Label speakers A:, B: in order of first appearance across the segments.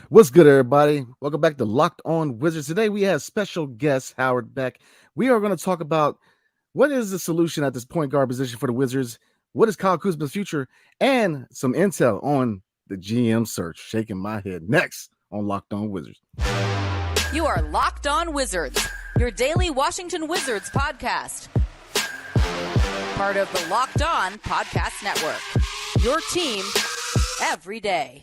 A: What's good, everybody? Welcome back to Locked On Wizards. Today we have special guest Howard Beck. We are going to talk about what is the solution at this point guard position for the Wizards, what is Kyle Kuzma's future, and some intel on the GM search. Shaking my head next on Locked On Wizards.
B: You are Locked On Wizards, your daily Washington Wizards podcast. Part of the Locked On Podcast Network, your team every day.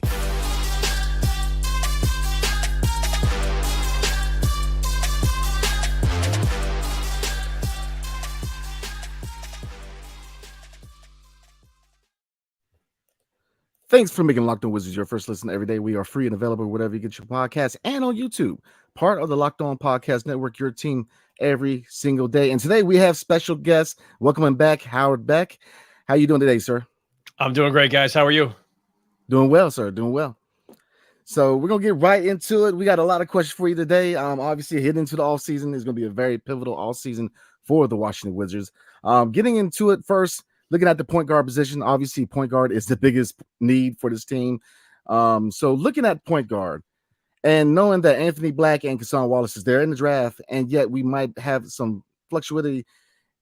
A: Thanks for making Locked On Wizards your first listen every day. We are free and available wherever you get your podcasts and on YouTube. Part of the Locked On Podcast Network, your team every single day. And today we have special guest. Welcoming back Howard Beck. How you doing today, sir?
C: I'm doing great, guys. How are you?
A: Doing well, sir. Doing well. So we're going to get right into it. We got a lot of questions for you today. Obviously, heading into the offseason is going to be a very pivotal offseason for the Washington Wizards. Getting into it first, looking at the point guard position, obviously point guard is the biggest need for this team. So looking at point guard and knowing that Anthony Black and Cason Wallace is there in the draft, and yet we might have some fluctuation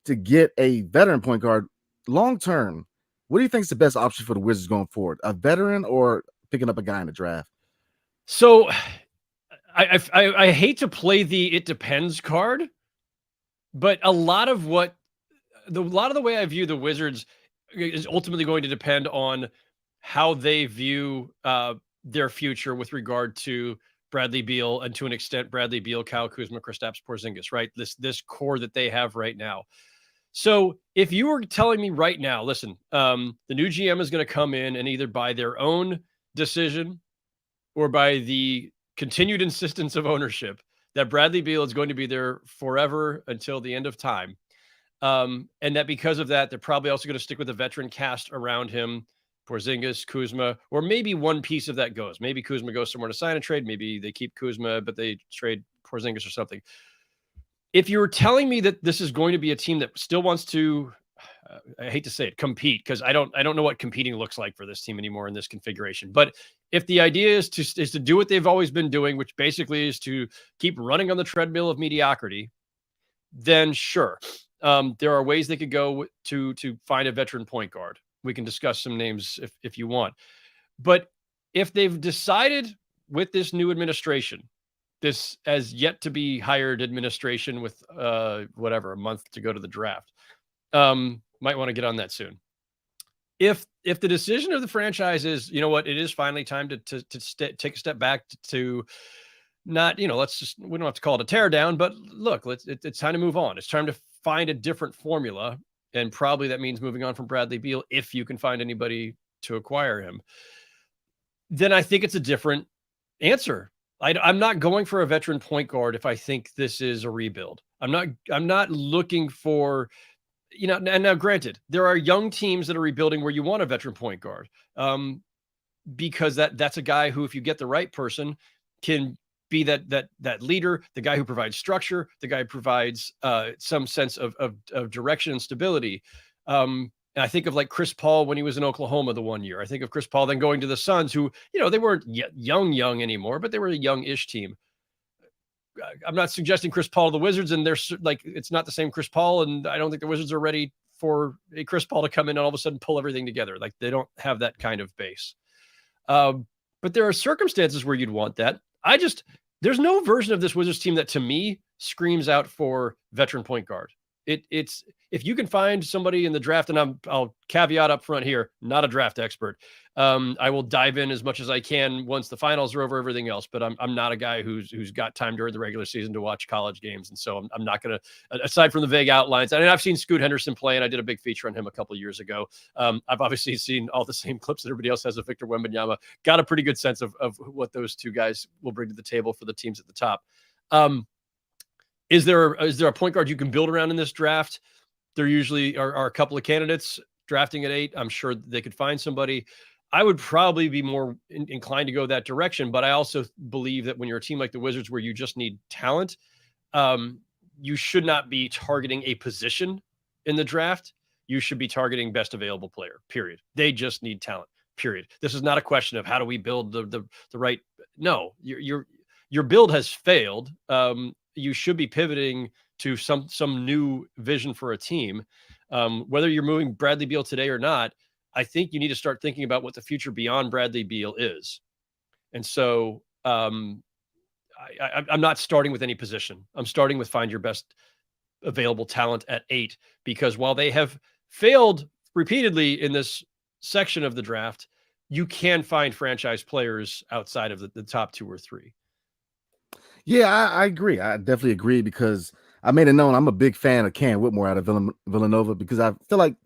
A: to get a veteran point guard long term. What do you think is the best option for the Wizards going forward? A veteran or picking up a guy in the draft?
C: So I hate to play the "it depends" card, but a lot of the way I view the Wizards is ultimately going to depend on how they view their future with regard to Bradley Beal and, to an extent, Bradley Beal, Kyle Kuzma, Kristaps Porzingis. Right, this core that they have right now. So if you were telling me right now, listen, the new GM is going to come in and either by their own decision or by the continued insistence of ownership that Bradley Beal is going to be there forever until the end of time. And that because of that, they're probably also going to stick with a veteran cast around him, Porzingis, Kuzma, or maybe one piece of that goes. Maybe Kuzma goes somewhere to sign a trade. Maybe they keep Kuzma, but they trade Porzingis or something. If you were telling me that this is going to be a team that still wants to, I hate to say it, compete, because I don't know what competing looks like for this team anymore in this configuration. But if the idea is to do what they've always been doing, which basically is to keep running on the treadmill of mediocrity, then sure, there are ways they could go to find a veteran point guard. We can discuss some names if you want. But if they've decided with this new administration, this as yet to be hired administration with a month to go to the draft, might want to get on that soon. If the decision of the franchise is, you know what, it is finally time to take a step back to not, we don't have to call it a tear down, but look, it's time to move on. It's time to find a different formula. And probably that means moving on from Bradley Beal, if you can find anybody to acquire him. Then I think it's a different answer. I'm not going for a veteran point guard if I think this is a rebuild. I'm not looking for, and now granted, there are young teams that are rebuilding where you want a veteran point guard, because that's a guy who, if you get the right person, can be that leader, the guy who provides structure, the guy who provides some sense of direction and stability. And I think of like Chris Paul when he was in Oklahoma the one year. I think of Chris Paul then going to the Suns, who, they weren't young anymore, but they were a young-ish team. I'm not suggesting Chris Paul to the Wizards, and they're like, it's not the same Chris Paul, and I don't think the Wizards are ready for a Chris Paul to come in and all of a sudden pull everything together. Like, they don't have that kind of base. But there are circumstances where you'd want that. There's no version of this Wizards team that to me screams out for veteran point guard. It's if you can find somebody in the draft, and I'll caveat up front here, not a draft expert. I will dive in as much as I can once the finals are over, everything else, but I'm not a guy who's got time during the regular season to watch college games. And so I'm not going to, aside from the vague outlines, and I've seen Scoot Henderson play, and I did a big feature on him a couple of years ago. I've obviously seen all the same clips that everybody else has of Victor Wembanyama. Got a pretty good sense of what those two guys will bring to the table for the teams at the top. Is there a point guard you can build around in this draft? There usually are a couple of candidates drafting at 8. I'm sure they could find somebody. I would probably be more inclined to go that direction, but I also believe that when you're a team like the Wizards where you just need talent, you should not be targeting a position in the draft. You should be targeting best available player, period. They just need talent, period. This is not a question of how do we build the right no, your build has failed. You should be pivoting to some new vision for a team. Whether you're moving Bradley Beal today or not, I think you need to start thinking about what the future beyond Bradley Beal is. And so I'm not starting with any position. I'm starting with find your best available talent at 8, because while they have failed repeatedly in this section of the draft, you can find franchise players outside of the top 2 or 3.
A: Yeah, I agree. I definitely agree, because I made it known I'm a big fan of Cam Whitmore out of Villanova, because I feel like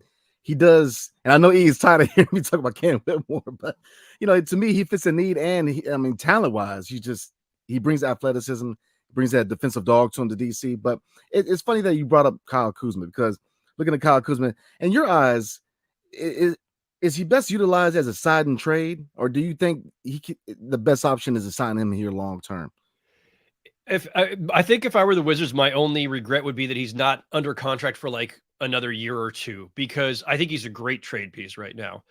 A: he does, and I know he's tired of hearing me talk about Cam Whitmore, but to me, he fits a need, and talent-wise, he brings athleticism, brings that defensive dog to him to DC. But it's funny that you brought up Kyle Kuzma, because looking at Kyle Kuzma, in your eyes, is he best utilized as a side and trade, or do you think the best option is to sign him here long term?
C: I think if I were the Wizards, my only regret would be that he's not under contract for like another year or two, because I think he's a great trade piece right now.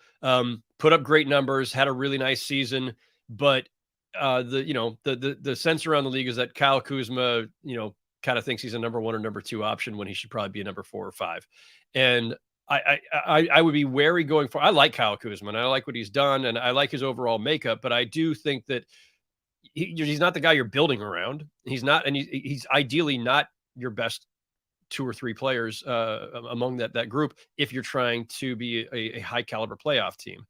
C: Put up great numbers, had a really nice season, but the sense around the league is that Kyle Kuzma, kind of thinks he's a number 1 or number 2 option when he should probably be a number 4 or 5. And I would be wary going forward. I like Kyle Kuzma, and I like what he's done, and I like his overall makeup, but I do think that he's not the guy you're building around. He's not, and he's ideally not your best 2 or 3 players among that group if you're trying to be a high caliber playoff team.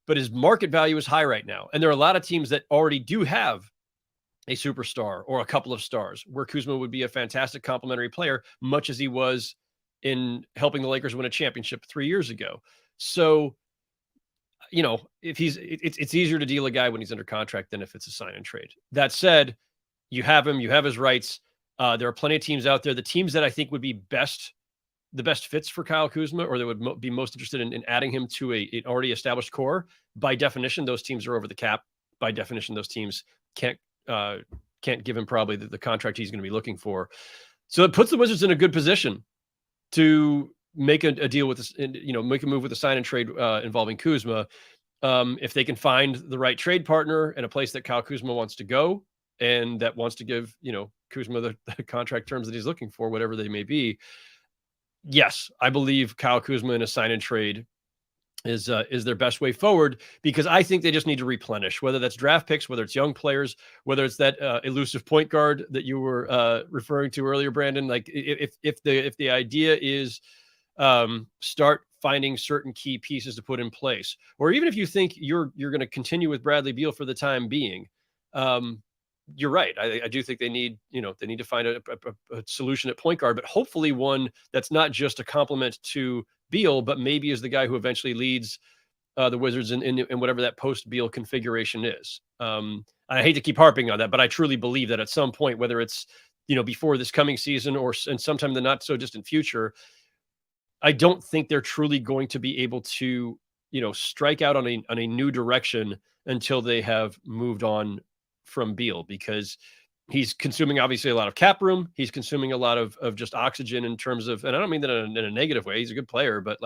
C: But his market value is high right now, and there are a lot of teams that already do have a superstar or a couple of stars, where Kuzma would be a fantastic complementary player, much as he was in helping the Lakers win a championship 3 years ago. So, if it's easier to deal a guy when he's under contract than if it's a sign and trade. That said, you have him, you have his rights. There are plenty of teams out there. The teams that I think would be the best fits for Kyle Kuzma, or that would be most interested in adding him to an already established core, by definition, those teams are over the cap. By definition, those teams can't give him probably the contract he's going to be looking for. So it puts the Wizards in a good position to make a deal with this, make a move with a sign and trade involving Kuzma. If they can find the right trade partner and a place that Kyle Kuzma wants to go, and that wants to give, Kuzma the contract terms that he's looking for, whatever they may be. Yes, I believe Kyle Kuzma in a sign and trade is their best way forward, because I think they just need to replenish, whether that's draft picks, whether it's young players, whether it's that elusive point guard that you were referring to earlier, Brandon. Like if the idea is start finding certain key pieces to put in place, or even if you think you're going to continue with Bradley Beal for the time being, you're right. I do think they need to find a solution at point guard, but hopefully one that's not just a compliment to Beal, but maybe is the guy who eventually leads the Wizards in whatever that post Beal configuration is. I hate to keep harping on that, but I truly believe that at some point, whether it's before this coming season or and sometime in the not so distant future, I don't think they're truly going to be able to strike out on a new direction until they have moved on from Beal, because he's consuming obviously a lot of cap room. He's consuming a lot of just oxygen in terms of, and I don't mean that in a negative way. He's a good player, but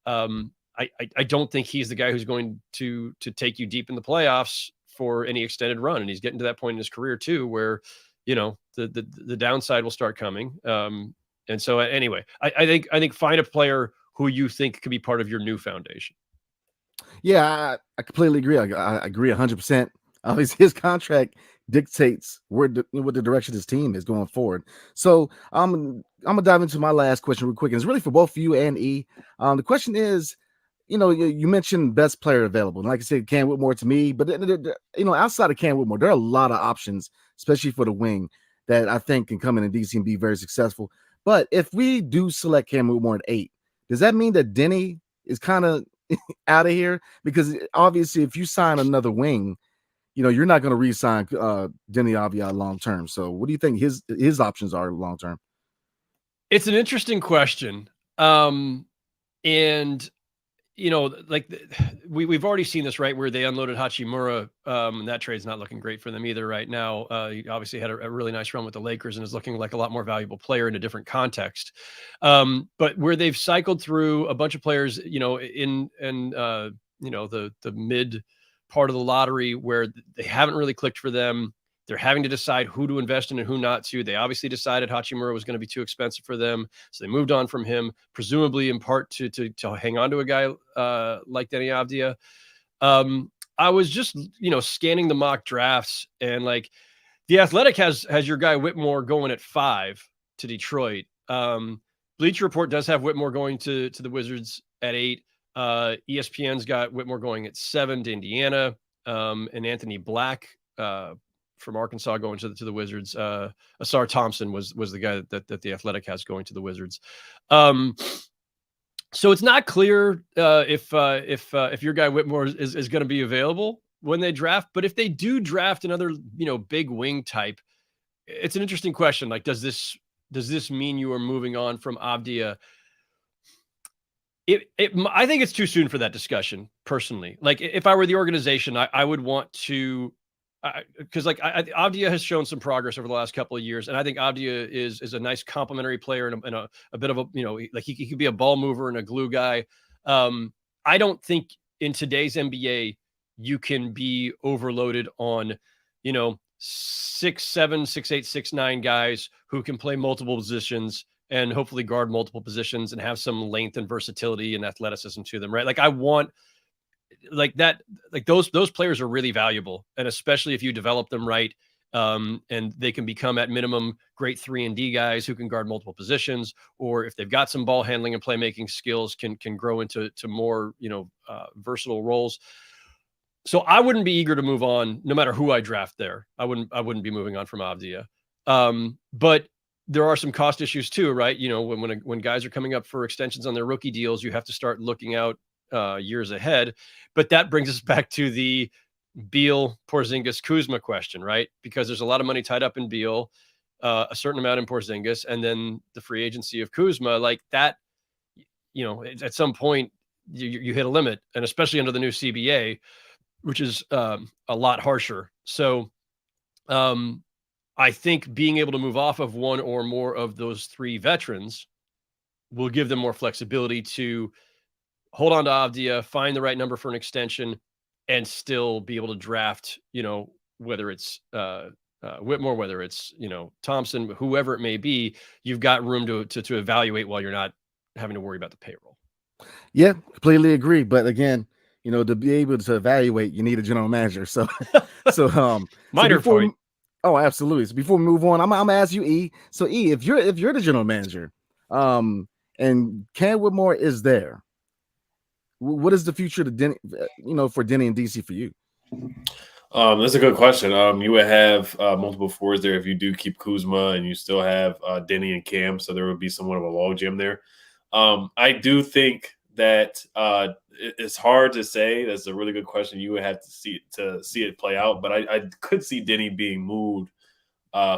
C: I don't think he's the guy who's going to take you deep in the playoffs for any extended run. And he's getting to that point in his career too, where, the downside will start coming. And so anyway, I think find a player who you think could be part of your new foundation.
A: Yeah, I completely agree. I agree 100%. Obviously, his contract dictates what the direction his team is going forward. So I'm gonna dive into my last question real quick, and it's really for both you and E. The question is, you mentioned best player available, and like I said, Cam Whitmore to me, but outside of Cam Whitmore, there are a lot of options, especially for the wing, that I think can come in DC and be very successful. But if we do select Cam Whitmore at 8, does that mean that Denny is kind of out of here? Because obviously, if you sign another wing, you're not going to re-sign Denny Avdia long term. So what do you think his options are long term?
C: It's an interesting question. And we've already seen this, right, where they unloaded Hachimura, and that trade's not looking great for them either right now. He obviously had a really nice run with the Lakers and is looking like a lot more valuable player in a different context. But where they've cycled through a bunch of players, in the mid part of the lottery where they haven't really clicked for them. They're having to decide who to invest in and who not to. They obviously decided Hachimura was going to be too expensive for them, so they moved on from him, presumably in part to hang on to a guy like Denny Avdia. I was just, scanning the mock drafts, and like the Athletic has your guy Whitmore going at 5 to Detroit. Bleacher Report does have Whitmore going to the Wizards at 8. ESPN's got Whitmore going at 7 to Indiana, and Anthony Black from Arkansas going to the Wizards. Asar Thompson was the guy that the Athletic has going to the Wizards. So it's not clear if your guy Whitmore is going to be available when they draft. But if they do draft another big wing type, it's an interesting question. Like, does this mean you are moving on from Avdia? I think it's too soon for that discussion, personally. Like, if I were the organization, I would want to, because Avdia has shown some progress over the last couple of years, and I think Avdia is a nice complementary player and a bit of a, he could be a ball mover and a glue guy. I don't think in today's NBA you can be overloaded on 6'7", 6'8", 6'9" guys who can play multiple positions and hopefully guard multiple positions and have some length and versatility and athleticism to them, right? Like, I want those players are really valuable, and especially if you develop them right, and they can become at minimum great 3-and-D guys who can guard multiple positions, or if they've got some ball handling and playmaking skills, can grow into more versatile roles. So I wouldn't be eager to move on, no matter who I draft there. I wouldn't be moving on from Avdia. But there are some cost issues too, right? When guys are coming up for extensions on their rookie deals, you have to start looking out years ahead. But that brings us back to the Beal, Porzingis, Kuzma question, right? Because there's a lot of money tied up in Beal, a certain amount in Porzingis, and then the free agency of Kuzma. Like that, at some point you hit a limit, and especially under the new CBA, which is a lot harsher. So I think being able to move off of one or more of those 3 veterans will give them more flexibility to hold on to Avdia, find the right number for an extension, and still be able to draft, whether it's Whitmore, whether it's, Thompson, whoever it may be. You've got room to evaluate while you're not having to worry about the payroll.
A: Yeah, completely agree. But again, to be able to evaluate, you need a general manager. So
C: Minor point.
A: Oh, absolutely. So before we move on, I'm gonna ask you, E. So E, if you're the general manager, and Cam Whitmore is there, what is the future to Denny, for Denny and DC for you?
D: That's a good question. You would have multiple fours there if you do keep Kuzma, and you still have Denny and Cam, so there would be somewhat of a logjam there. I do think that it's hard to say. That's a really good question. You would have to see it play out, but I could see Denny being moved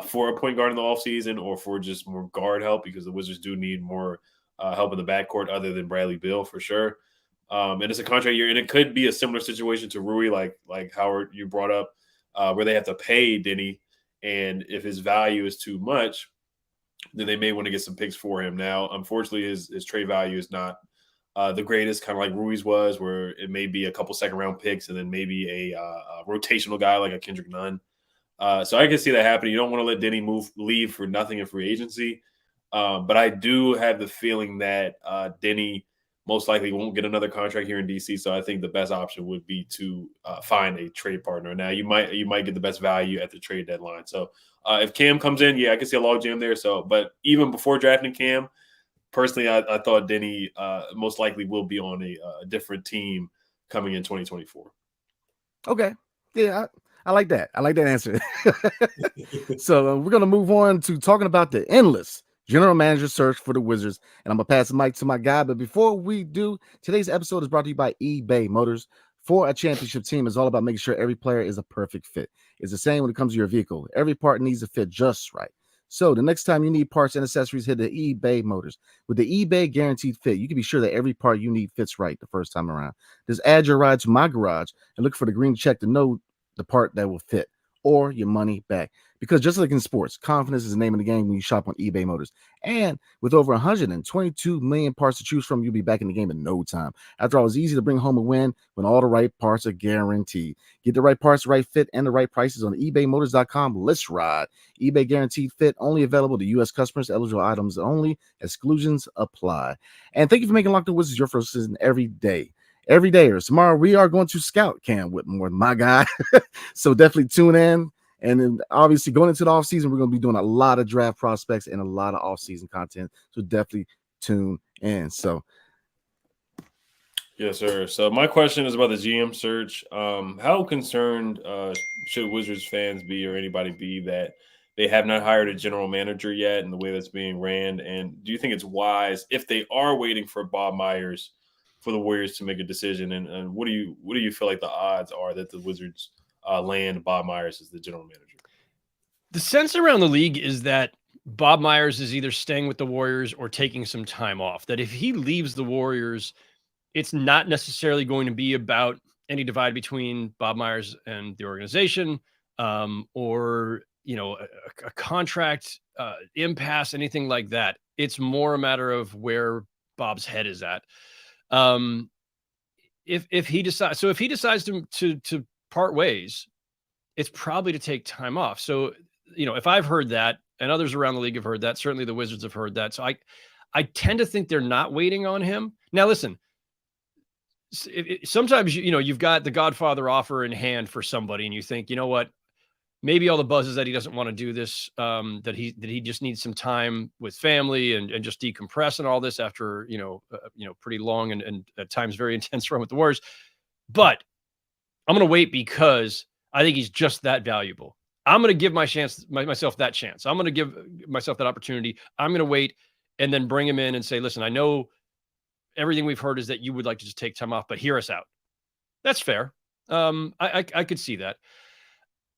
D: for a point guard in the offseason, or for just more guard help, because the Wizards do need more help in the backcourt other than Bradley Beal for sure. And it's a contract year, and it could be a similar situation to Rui, like Howard, you brought up, where they have to pay Denny, and if his value is too much, then they may want to get some picks for him. Now, unfortunately, his trade value is not the greatest, kind of like Rui's was, where it may be a couple second-round picks and then maybe a rotational guy like a Kendrick Nunn. So I can see that happening. You don't want to let Denny leave for nothing in free agency. But I do have the feeling that Denny most likely won't get another contract here in DC. So I think the best option would be to find a trade partner. Now, you might get the best value at the trade deadline. So if Cam comes in, yeah, I can see a logjam there. So, but even before drafting Cam, personally, I thought Denny most likely will be on a different team coming in 2024. Okay.
A: Yeah, I like that. I like that answer. So we're going to move on to talking about the endless general manager search for the Wizards. And I'm going to pass the mic to my guy. But before we do, today's episode is brought to you by eBay Motors. For a championship team, is all about making sure every player is a perfect fit. It's the same when it comes to your vehicle. Every part needs to fit just right. So the next time you need parts and accessories, hit the eBay Motors. With the eBay Guaranteed Fit, you can be sure that every part you need fits right the first time around. Just add your ride to my garage and look for the green check to know the part that will fit. or your money back. Because just like in sports, confidence is the name of the game when you shop on eBay Motors. And with over 122 million parts to choose from, you'll be back in the game in no time. After all, it's easy to bring home a win when all the right parts are guaranteed. Get the right parts, right fit, and the right prices on ebaymotors.com. Let's ride. eBay guaranteed fit, only available to U.S. customers, eligible items only. Exclusions apply. And thank you for making Locked On Wizards your first season every day. Every day or tomorrow, we are going to scout Cam Whitmore, my guy. So definitely tune in. And then obviously going into the offseason, we're going to be doing a lot of draft prospects and a lot of offseason content. So definitely tune in. So,
D: yes, sir. So my question is about the GM search. How concerned should Wizards fans be, or anybody be, that they have not hired a general manager yet and the way that's being ran? And do you think it's wise, if they are waiting for Bob Myers, for the Warriors to make a decision? And what do you feel like the odds are that the Wizards land Bob Myers as the general manager?
C: The sense around the league is that Bob Myers is either staying with the Warriors or taking some time off. That if he leaves the Warriors, it's not necessarily going to be about any divide between Bob Myers and the organization, or a contract impasse, anything like that. It's more a matter of where Bob's head is at. If he decides to part ways, it's probably to take time off. So, if I've heard that and others around the league have heard that, certainly the Wizards have heard that. So I tend to think they're not waiting on him. Now, listen, sometimes, you've got the Godfather offer in hand for somebody and you think, you know what, maybe all the buzz is that he doesn't want to do this, that he just needs some time with family and just decompress and all this after, pretty long and at times very intense run with the Warriors. But I'm going to wait because I think he's just that valuable. I'm going to give myself that chance. I'm going to give myself that opportunity. I'm going to wait and then bring him in and say, listen, I know everything we've heard is that you would like to just take time off, but hear us out. That's fair. I could see that.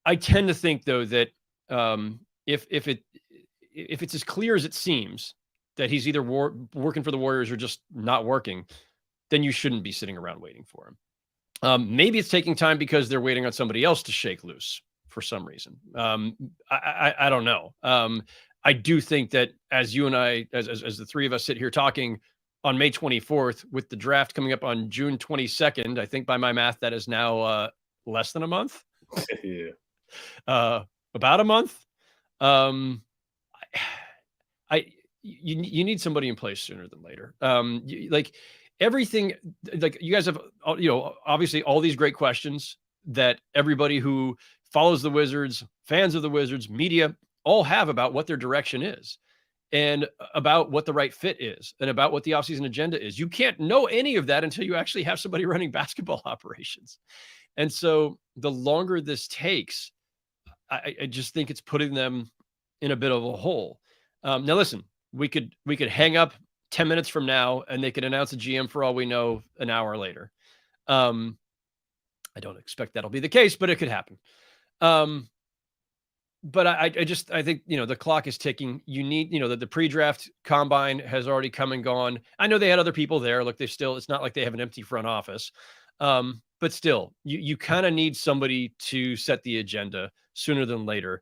C: I tend to think, though, that if it's as clear as it seems that he's either working for the Warriors or just not working, then you shouldn't be sitting around waiting for him. Maybe it's taking time because they're waiting on somebody else to shake loose for some reason. I don't know. I do think that as you and I, as the three of us sit here talking on May 24th, with the draft coming up on June 22nd, I think by my math, that is now less than a month.
D: Yeah.
C: About a month. You need somebody in place sooner than later. Like everything, like you guys have, obviously all these great questions that everybody who follows the Wizards, fans of the Wizards, media, all have about what their direction is and about what the right fit is and about what the offseason agenda is. You can't know any of that until you actually have somebody running basketball operations. And so the longer this takes, I just think it's putting them in a bit of a hole. Now, listen, we could hang up 10 minutes from now and they could announce a GM for all we know an hour later. I don't expect that'll be the case, but it could happen. But I think, the clock is ticking. You need, the pre-draft combine has already come and gone. I know they had other people there. Look, it's not like they have an empty front office. But still, you kind of need somebody to set the agenda sooner than later,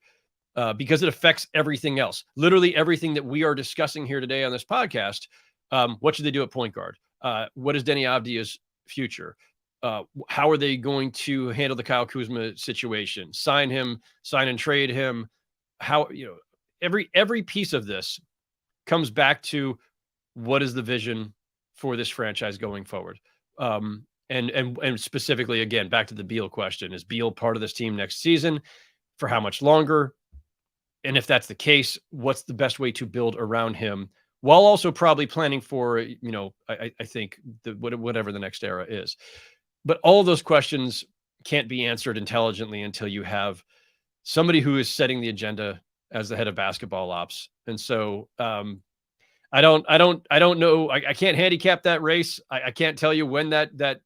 C: because it affects everything else. Literally everything that we are discussing here today on this podcast. What should they do at point guard? What is Denny Avdia's future? How are they going to handle the Kyle Kuzma situation? Sign and trade him. How, every piece of this comes back to what is the vision for this franchise going forward? And specifically, again, back to the Beal question, is Beal part of this team next season? For how much longer? And if that's the case, what's the best way to build around him while also probably planning for, I think whatever the next era is. But all of those questions can't be answered intelligently until you have somebody who is setting the agenda as the head of basketball ops. And so I don't know. I can't handicap that race. I can't tell you when that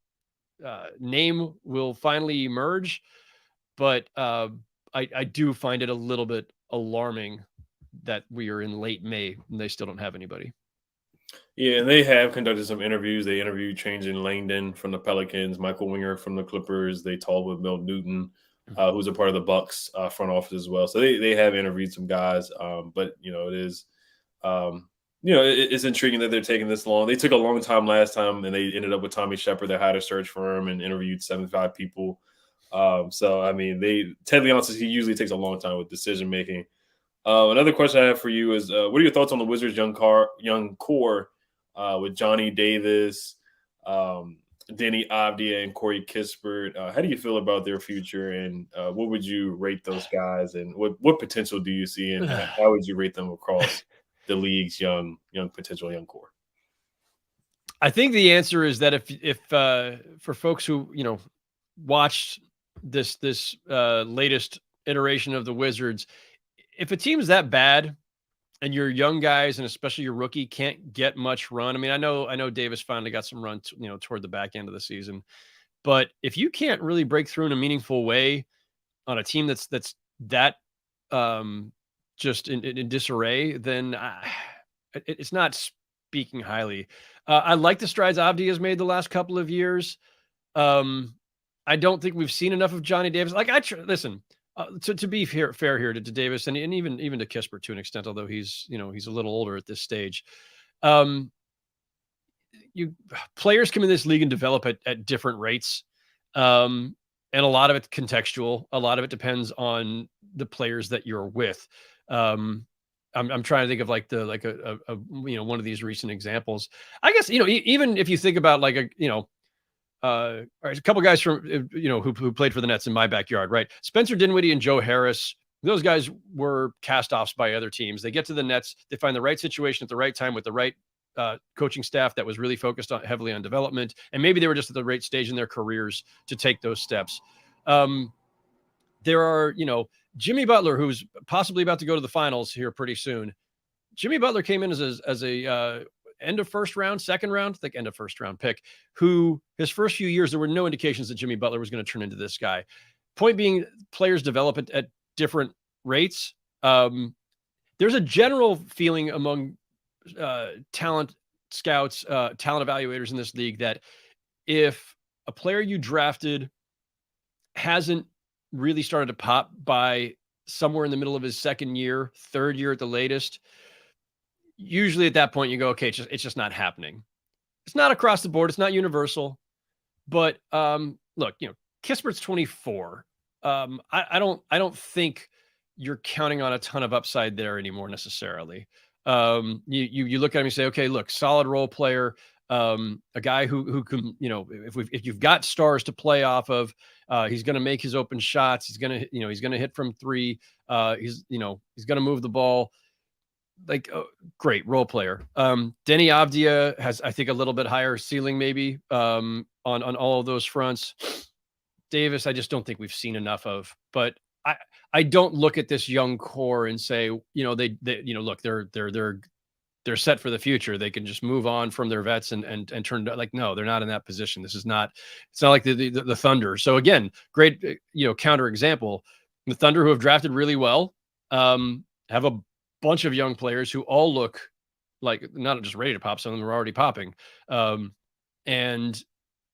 C: name will finally emerge, but I do find it a little bit alarming that we are in late May and they still don't have anybody.
D: Yeah, and they have conducted some interviews. They interviewed Change in Langdon from the Pelicans, Michael Winger from the Clippers. They talked with Mel Newton who's a part of the Bucks front office as well. So they have interviewed some guys, but it is. It's intriguing that they're taking this long. They took a long time last time, and they ended up with Tommy Shepard. They hired a search firm and interviewed 75 people. So I mean, Ted Leonsis, he usually takes a long time with decision making. Another question I have for you is, what are your thoughts on the Wizards' young core with Johnny Davis, Denny Avdia, and Corey Kispert? How do you feel about their future, and what would you rate those guys, and what potential do you see, and how would you rate them across the league's young potential young core?
C: I think the answer is that if for folks who watched this latest iteration of the Wizards, if a team is that bad and your young guys and especially your rookie can't get much run, I mean, I know Davis finally got some run toward the back end of the season, but if you can't really break through in a meaningful way on a team that's that just in disarray, then it's not speaking highly. I like the strides Avdi has made the last couple of years. I don't think we've seen enough of Johnny Davis. Like listen, to be fair here to Davis and even to Kispert to an extent, although he's a little older at this stage. Players come in this league and develop at different rates. And a lot of it's contextual. A lot of it depends on the players that you're with. I'm trying to think of one of these recent examples. I guess, even if you think about a couple guys from, who played for the Nets in my backyard, right? Spencer Dinwiddie and Joe Harris, those guys were cast-offs by other teams. They get to the Nets, they find the right situation at the right time with the right coaching staff that was really focused heavily on development. And maybe they were just at the right stage in their careers to take those steps. There are, Jimmy Butler, who's possibly about to go to the finals here pretty soon. Jimmy Butler came in as a end of first round, second round, I think end of first round pick, who his first few years, there were no indications that Jimmy Butler was going to turn into this guy. Point being, players develop at different rates. There's a general feeling among talent scouts, talent evaluators in this league that if a player you drafted hasn't really started to pop by somewhere in the middle of his second year, third year at the latest, usually at that point you go, okay, it's just not happening. It's not across the board. It's not universal, but look, Kispert's 24. I don't think you're counting on a ton of upside there anymore necessarily. You look at him and say, okay, look, solid role player, a guy who can, if you've got stars to play off of, he's going to make his open shots. He's going to hit from three. He's going to move the ball. Great role player. Denny Avdia has, I think, a little bit higher ceiling maybe on all of those fronts. Davis, I just don't think we've seen enough of. But I don't look at this young core and say, they look, they're set for the future. They can just move on from their vets and turn no, they're not in that position. It's not like the Thunder. So again, great counter example. The Thunder, who have drafted really well, have a bunch of young players who all look like not just ready to pop. Some of them are already popping. And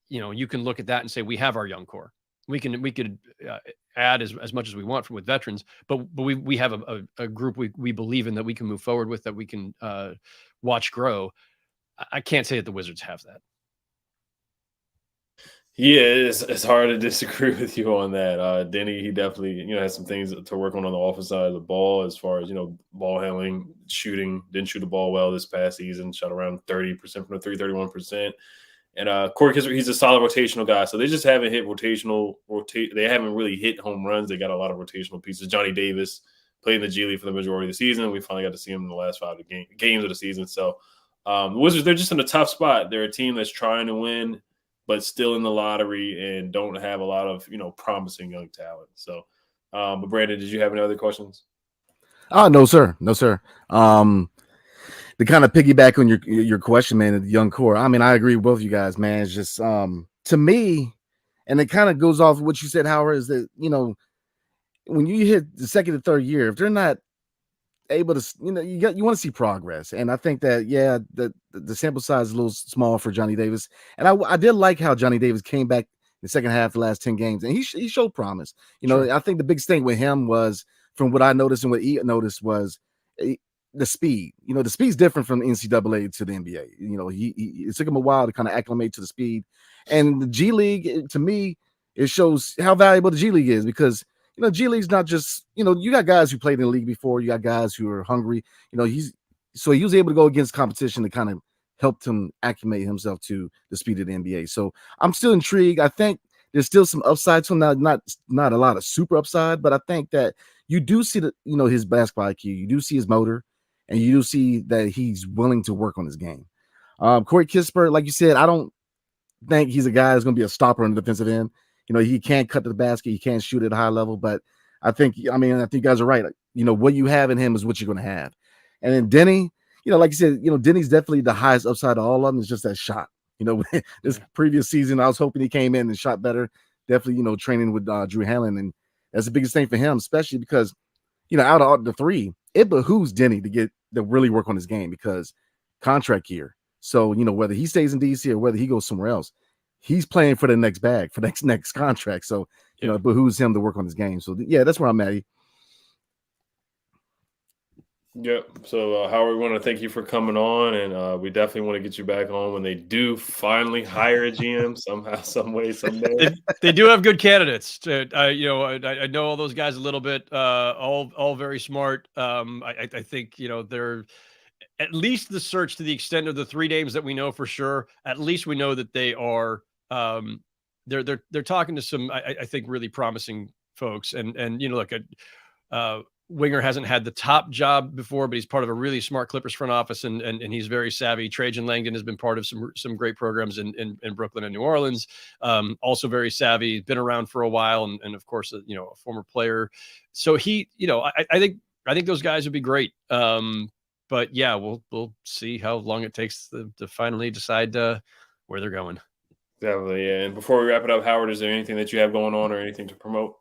C: you can look at that and say, we have our young core. We could add as much as we want with veterans, but we have a group we believe in that we can move forward with, that we can watch grow. I can't say that the Wizards have that.
D: Yeah, it's hard to disagree with you on that. Denny, he definitely has some things to work on the offensive side of the ball, as far as ball handling, shooting. Didn't shoot the ball well this past season. Shot around 30% from the 31%. And Corey Kispert, he's a solid rotational guy. So they just haven't hit they haven't really hit home runs. They got a lot of rotational pieces. Johnny Davis played in the G League for the majority of the season. We finally got to see him in the last 5 games of the season. So the Wizards, they're just in a tough spot. They're a team that's trying to win, but still in the lottery and don't have a lot of, promising young talent. So, but Brandon, did you have any other questions?
A: No, sir. No, sir. To kind of piggyback on your question, man, the young core. I mean, I agree with both of you guys, man. It's just to me, and it kind of goes off what you said, Howard, is that when you hit the second and third year, if they're not able to, you want to see progress. And I think that the sample size is a little small for Johnny Davis. And I did like how Johnny Davis came back the second half, the last 10 games, and he showed promise.
C: Sure.
A: I think the biggest thing with him was, from what I noticed and what he noticed, was the speed. The speed's different from the NCAA to the NBA. It took him a while to kind of acclimate to the speed. And the G League, to me, it shows how valuable the G League is, because G League's not just, you got guys who played in the league before, you got guys who are hungry. He was able to go against competition to kind of helped him acclimate himself to the speed of the NBA. So I'm still intrigued. I think there's still some upside to him, not a lot of super upside, but I think that you do see his basketball IQ, you do see his motor, and you do see that he's willing to work on his game. Corey Kispert, like you said, I don't think he's a guy that's going to be a stopper on the defensive end. He can't cut to the basket, he can't shoot at a high level, but I think you guys are right. What you have in him is what you're going to have. And then Denny, like you said, Denny's definitely the highest upside of all of them. It's just that shot. This previous season, I was hoping he came in and shot better. Definitely, training with Drew Hanlon, and that's the biggest thing for him, especially because, out of the three, it behooves Denny to really work on his game, because contract year. So, whether he stays in DC or whether he goes somewhere else, he's playing for the next bag, for next contract. So, it behooves him to work on his game. So, yeah, that's where I'm at.
D: Yep. So, Howard, we want to thank you for coming on, and we definitely want to get you back on when they do finally hire a GM somehow, some way, someday.
C: They do have good candidates. I know all those guys a little bit. All very smart. I think they're at least the search, to the extent of the 3 names that we know for sure. At least we know that they are. They're talking to some, I think, really promising folks, and look at. Winger hasn't had the top job before, but he's part of a really smart Clippers front office, and he's very savvy. Trajan Langdon has been part of some great programs in Brooklyn and New Orleans. Also very savvy, been around for a while, and of course, a former player. So he, I think those guys would be great. But yeah, we'll see how long it takes to finally decide where they're going.
D: Definitely. Yeah. And before we wrap it up, Howard, is there anything that you have going on or anything to promote?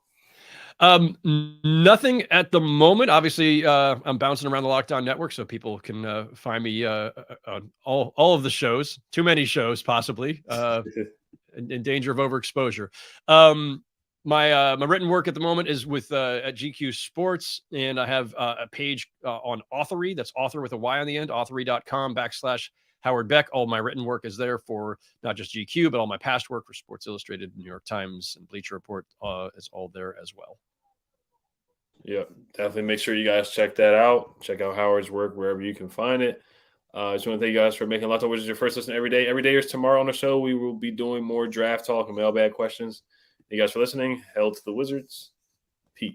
C: Nothing at the moment. Obviously, I'm bouncing around the Locked On Network, so people can find me on all of the shows. Too many shows, possibly. In danger of overexposure. My written work at the moment is with at GQ Sports, and I have a page on Authory. That's author with a Y on the end. Authory.com/Howard Beck. All my written work is there for not just GQ, but all my past work for Sports Illustrated, New York Times, and Bleacher Report is all there as well.
D: Yep, definitely make sure you guys check that out. Check out Howard's work wherever you can find it. I just want to thank you guys for making Locked On Wizards your first listen every day. Every day is tomorrow on the show. We will be doing more draft talk and mailbag questions. Thank you guys for listening. Hail to the Wizards. Peace.